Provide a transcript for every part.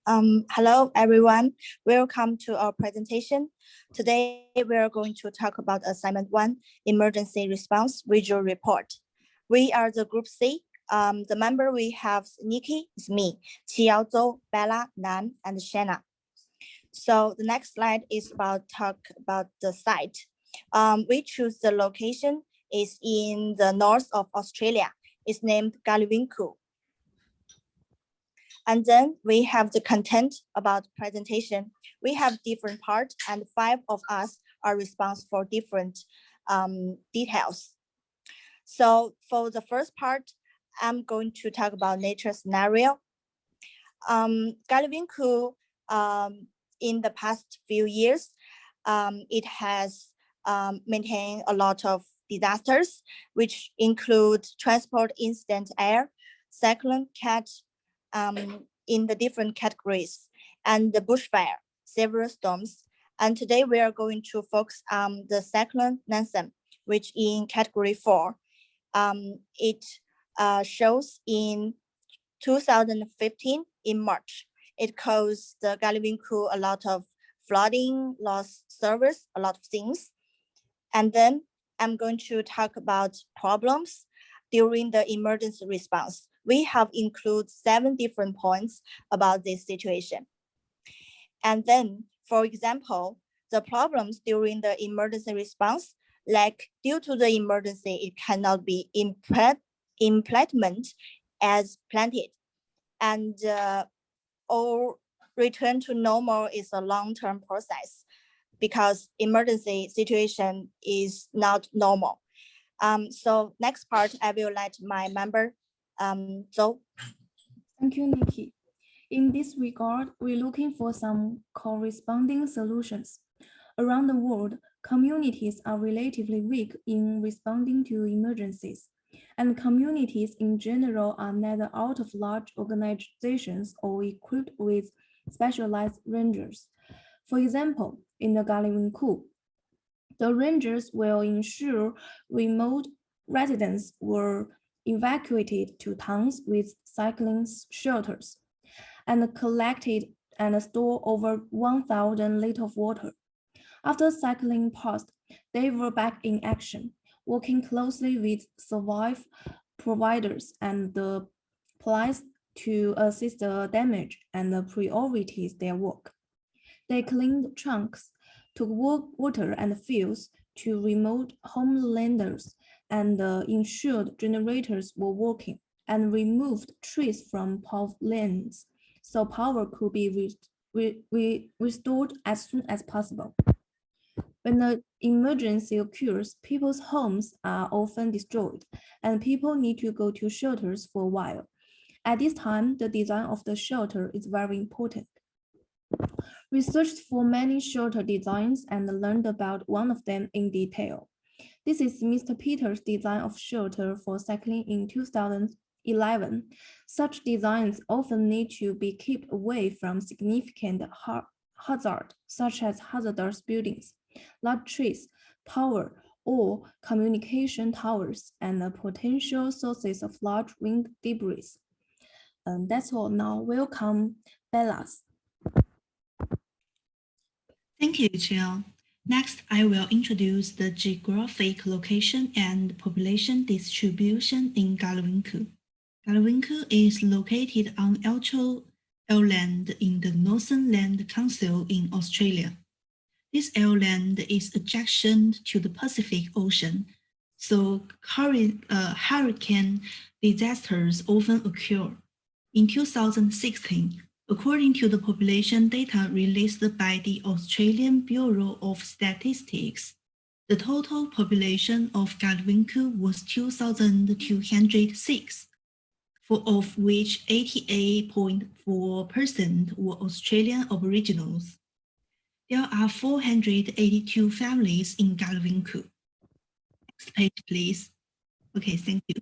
Hello, everyone. Welcome to our presentation. Today, we are going to talk about Assignment 1, Emergency Response Visual Report. We are the Group C. The member we have Nikki is me, Qiao, Bella, Nan, and Shanna. So the next slide is talk about the site. We choose the location is in the north of Australia. It's named Galiwinku. And then we have the content about presentation. We have different parts and 5 of us are responsible for different details. So for the first part, I'm going to talk about nature scenario. Galiwinku, in the past few years, it has maintained a lot of disasters, which include transport incident air, cyclone, cat, in the different categories, and the bushfire, several storms. And today we are going to focus on the cyclone Nansen, which in category 4. It shows in 2015 in March. It caused the Galiwinku a lot of flooding, lost service, a lot of things. And then I'm going to talk about problems during the emergency response. We have included 7 different points about this situation. And then, for example, the problems during the emergency response, like due to the emergency, it cannot be implemented as planned. And or return to normal is a long-term process because emergency situation is not normal. So next part, I will let my member, Zhou. Thank you, Nikki. In this regard, we're looking for some corresponding solutions. Around the world, communities are relatively weak in responding to emergencies, and communities in general are neither out of large organizations or equipped with specialized rangers. For example, in the Galiwinku, the rangers will ensure remote residents were evacuated to towns with cycling shelters and collected and stored over 1,000 liters of water. After cycling passed, they were back in action, working closely with survive providers and the police to assist the damaged and prioritize their work. They cleaned trunks, took water and fuels to remote homelanders and ensured generators were working and removed trees from power lines so power could be restored as soon as possible. When the emergency occurs, people's homes are often destroyed and people need to go to shelters for a while. At this time, the design of the shelter is very important. We searched for many shelter designs and learned about one of them in detail. This is Mr. Peter's design of shelter for cycling in 2011. Such designs often need to be kept away from significant hazard, such as hazardous buildings, large trees, tower, or communication towers, and the potential sources of large wind debris. That's all now. Welcome, Bellas. Thank you, Jill. Next, I will introduce the geographic location and population distribution in Galiwinku. Galiwinku is located on Elcho Land in the Northern Land Council in Australia. This land is adjacent to the Pacific Ocean, so hurricane disasters often occur. In 2016, according to the population data released by the Australian Bureau of Statistics, the total population of Galiwinku was 2,206, of which 88.4% were Australian Aboriginals. There are 482 families in Galiwinku. Next page, please. Okay, thank you.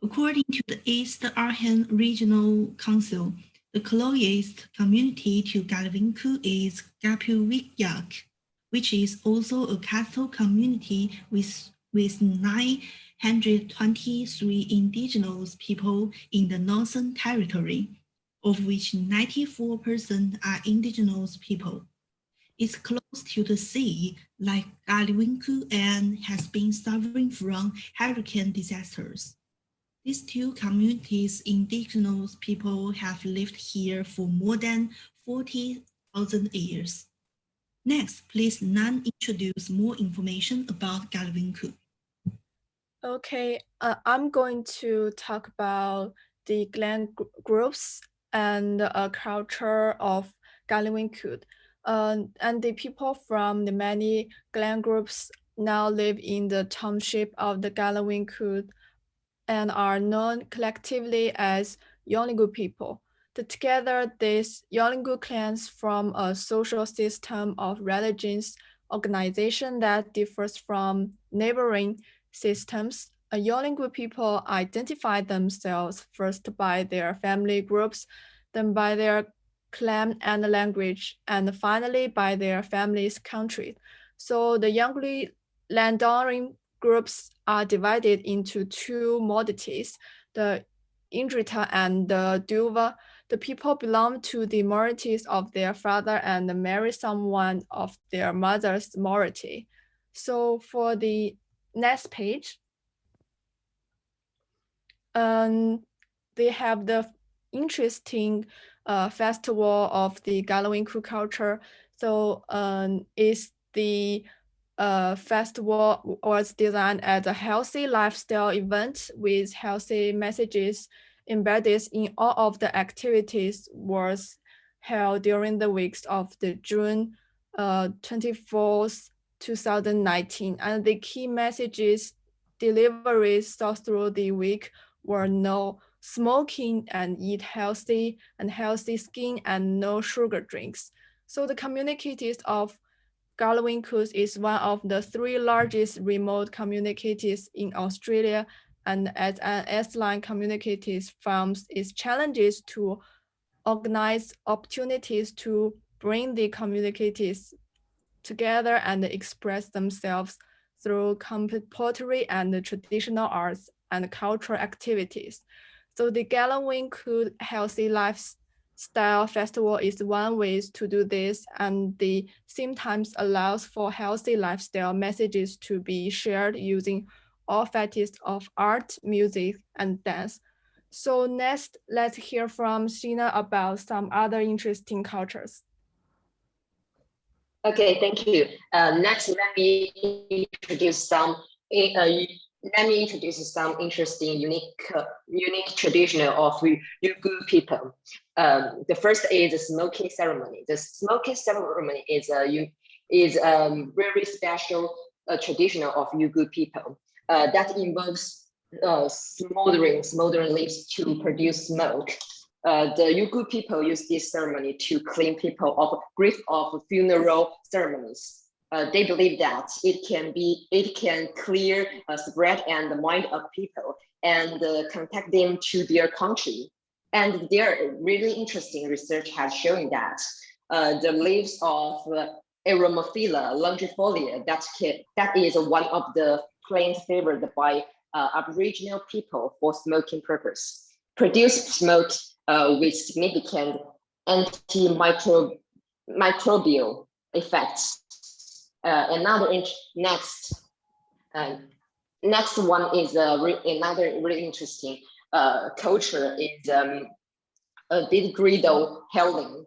According to the East Arhan Regional Council, the closest community to Galiwinku is Gapuwiyak, which is also a cattle community with 923 indigenous people in the Northern Territory. of which 94% are indigenous people. It's close to the sea, like Galiwinku, and has been suffering from hurricane disasters. These two communities, indigenous people, have lived here for more than 40,000 years. Next, please Nan introduce more information about Galiwinku. Okay, I'm going to talk about the clan groups and culture of Galiwinku. And the people from the many clan groups now live in the township of the Galiwinku and are known collectively as Yolingu people. Together, these Yolingu clans form a social system of religions organization that differs from neighboring systems. Yolingu people identify themselves first by their family groups, then by their clan and language, and finally by their family's country. So the Yangli landowning groups are divided into two modalities, the Indrita and the Duva. The people belong to the moralities of their father and marry someone of their mother's morality. So for the next page, they have the interesting festival of the Galiwinku culture. So it's the festival was designed as a healthy lifestyle event with healthy messages embedded in all of the activities was held during the weeks of the June 24th, 2019. And the key messages deliveries through the week were no smoking and eat healthy and healthy skin and no sugar drinks. So the communities of Galiwinku is one of the three largest remote communities in Australia, and as an S-line communities farms its challenges to organize opportunities to bring the communities together and express themselves through contemporary and traditional arts and cultural activities. So the Galiwinku Healthy Lifestyle Festival is one way to do this, and the same times allows for healthy lifestyle messages to be shared using all facets of art, music, and dance. So next, let's hear from Sheena about some other interesting cultures. Okay, thank you. Next, let me introduce some interesting, unique traditional of Yugu people. The first is the smoking ceremony. The smoking ceremony is very special traditional of Yugu people that involves smoldering leaves to produce smoke. The Yugu people use this ceremony to clean people of grief of funeral ceremonies. They believe that it can clear spread and the mind of people and contact them to their country. And their really interesting research has shown that the leaves of Aromaphila longifolia, that is one of the plants favored by Aboriginal people for smoking purpose, produce smoke with significant antimicrobial effects. Next one is another really interesting culture is didgeridoo hailing.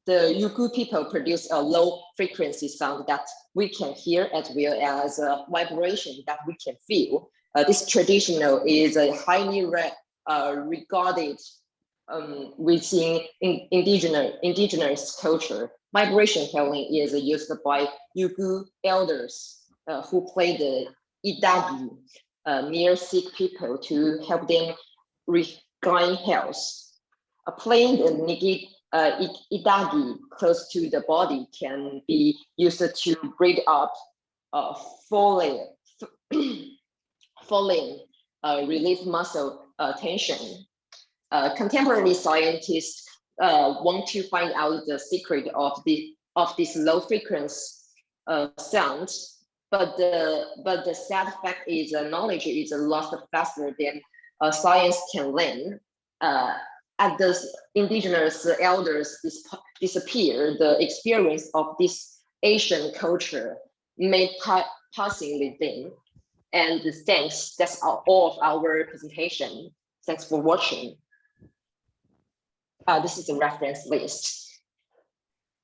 The Yugu people produce a low frequency sound that we can hear as well as a vibration that we can feel. This traditional is a highly regarded within indigenous culture. Vibration hailing is used by Yugu elders who play the idagi near sick people to help them regain health. Playing the idagi close to the body can be used to breathe up falling relieve muscle tension. Contemporary scientists want to find out the secret of this low frequency sound, but the sad fact is knowledge is lost faster than science can learn. as the indigenous elders disappear, the experience of this Asian culture may passingly dim. And thanks, that's all of our presentation. Thanks for watching. This is a reference list.